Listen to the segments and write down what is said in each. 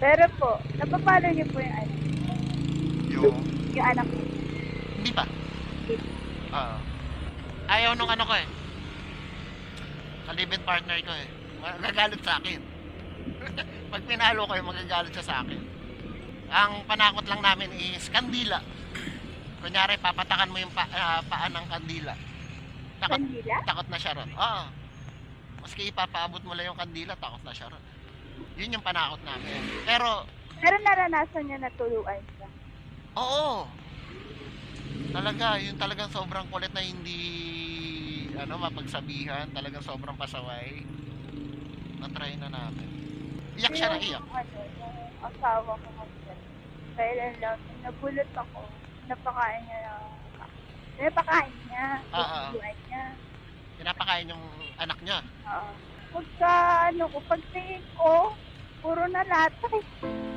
Pero po, napapalo niyo po yung ano, Yung, yung anak niyo. hindi pa. Hindi. Oo. Ayaw nung ano ko eh. Kalibin partner ko eh. Magagalit sa akin. Pag pinalo ko eh, magagalit siya sa akin. Ang panakot lang namin is kandila. Kunyari, papatakan mo yung paan ng kandila. Kandila? Takot na siya ron. Oo. Maski ipapaabot mo lang yung kandila, takot na siya ron. Yun yung panakot namin. Pero, Pero naranasan niya na tuluan siya. oo. Talaga, yung talagang sobrang kulit na hindi mapagsabihan, talagang sobrang pasaway. Na-try na namin. Iyak siya na iyak. Yung, ano, yung asawa ko kasi, kailan lang, nabulot ako, napakain niya, Oo. tuluan niya. Pinapakain yung anak niya. Oo. Pagka, pagtingin ko, puro na latay.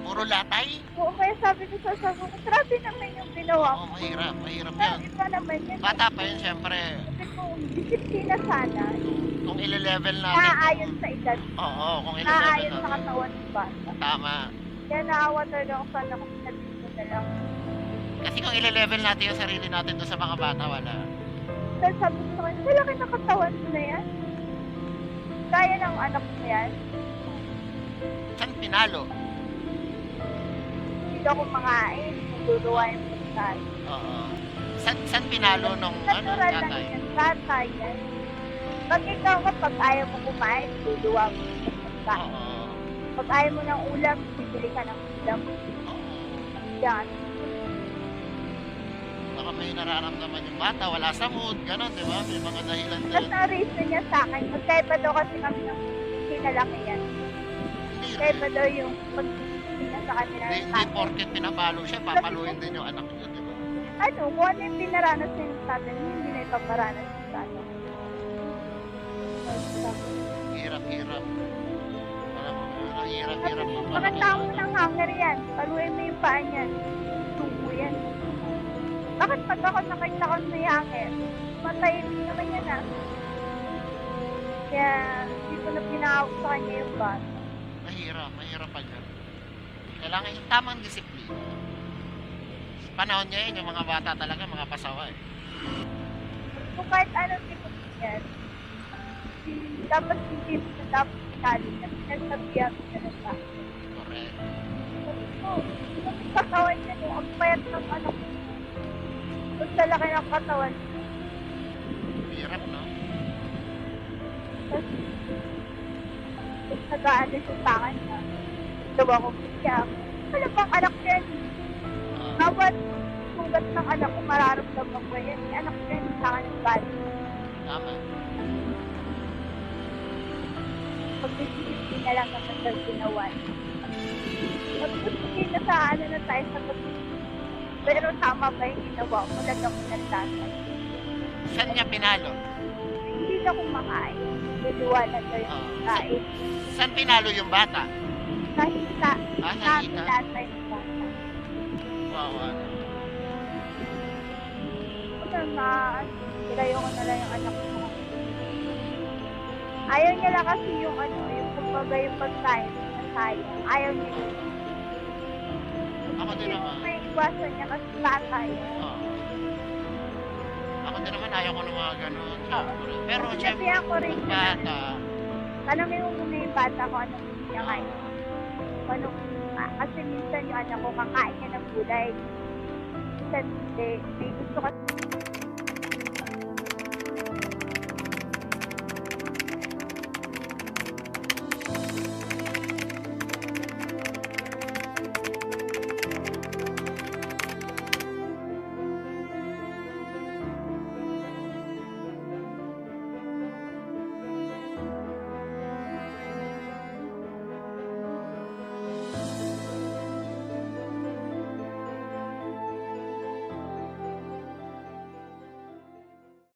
Puro latay. Oo, kaya sabi ko sa asawa ko, grabe naman yung ginawa Oo, ko. mahirap Pero yan. iba naman yan. Bata pa yun, syempre. Sabi ko, disiplina sana. Kung ile-level natin. Naaayon sa edad. Oo, kung ile-level Naaayon sa natin. katawan ng bata. Tama. Kaya naawa talaga ako sana kung sabihin ko na lang. Kasi kung ile-level natin yung sarili natin doon sa mga bata, wala. Dahil sabi ko sa kanya, malaki na katawan mo na yan. Kaya ng anak mo yan. Saan pinalo? Hindi ako makain. Nagduduwain mo tayo. Oo. Saan pinalo nung Natural lang tatay? yan. Tatay yan. Pag ikaw kapag ayaw mo kumain, duduwa mo. Oo. Pag ayaw mo ng ulam, bibili ka ng ulam. Oo. Yan. Baka may nararamdaman yung bata, wala sa mood, gano'n, di ba? May mga dahilan Tapos din. ang reason niya sa akin, magkaiba daw kasi kami ng kinalakihan. Hindi Magkaiba rin. daw yung pagtitingin niya sa kanila ng Hindi tatay. porket pinapalo siya, papaluin din yung anak niya, di ba? Ano, kung ano yung pinaranas niya ng tatay, hindi na ipaparanas ng tatay. Hirap-hirap. Alam mo, ang hirap-hirap mo pala. Pakatao mo ng hanger yan. Paluin mo yung paa niyan. Tubo yan. Bakit pag ako nakita ko may hanger, matayin naman yan ah. Kaya hindi ko na pinahawak sa kanya yung bata. Mahirap pa dyan. Kailangan yung tamang disiplina. Sa panahon niya yun, yung mga bata talaga, mga pasaway. Kung kahit anong tipo yan, dapat hindi mo na dapat pinali na pinagsabihan mo na ng bata. Correct. Kung katawan niya no, ang payat ng anak mo. Kung sa laki ng katawan, Hirap, no? tapos nag-aano siya sa akin na gawa ko siya. Wala bang anak yan? Bawat sugat ng anak ko mararamdaman ko yan. Yung anak ko yan sa akin ng bali. Tama. Pag nagsisipin na lang naman sa ginawa. Pag-usipin na sa ano na tayo sa pag pero tama ba yung ginawa ko? Talaga ko ng tatay. Saan niya pinalo? Hindi na kumakain. Luluwa na daw yung kain. Saan pinalo yung bata? Nakita. Ah, Namin nakita? tatay ng bata. Wow, ano? Ilayo ko na lang yung anak ko. Ayaw niya lang kasi yung yung kumbaga yung pagkain na sayang. Ayaw niya yun. Ako din naman. May iwasan niya kasi tatay. Oo. Ako din naman, ayaw ko ng mga ganun. Siyempre. Pero Kasi siyempre, ako rin pag bata, tanongin mo muna yung bata ko anong gusto niya ngayon. Anong, kasi minsan yung anak ko kakain niya ng gulay. Minsan hindi. May gusto kasi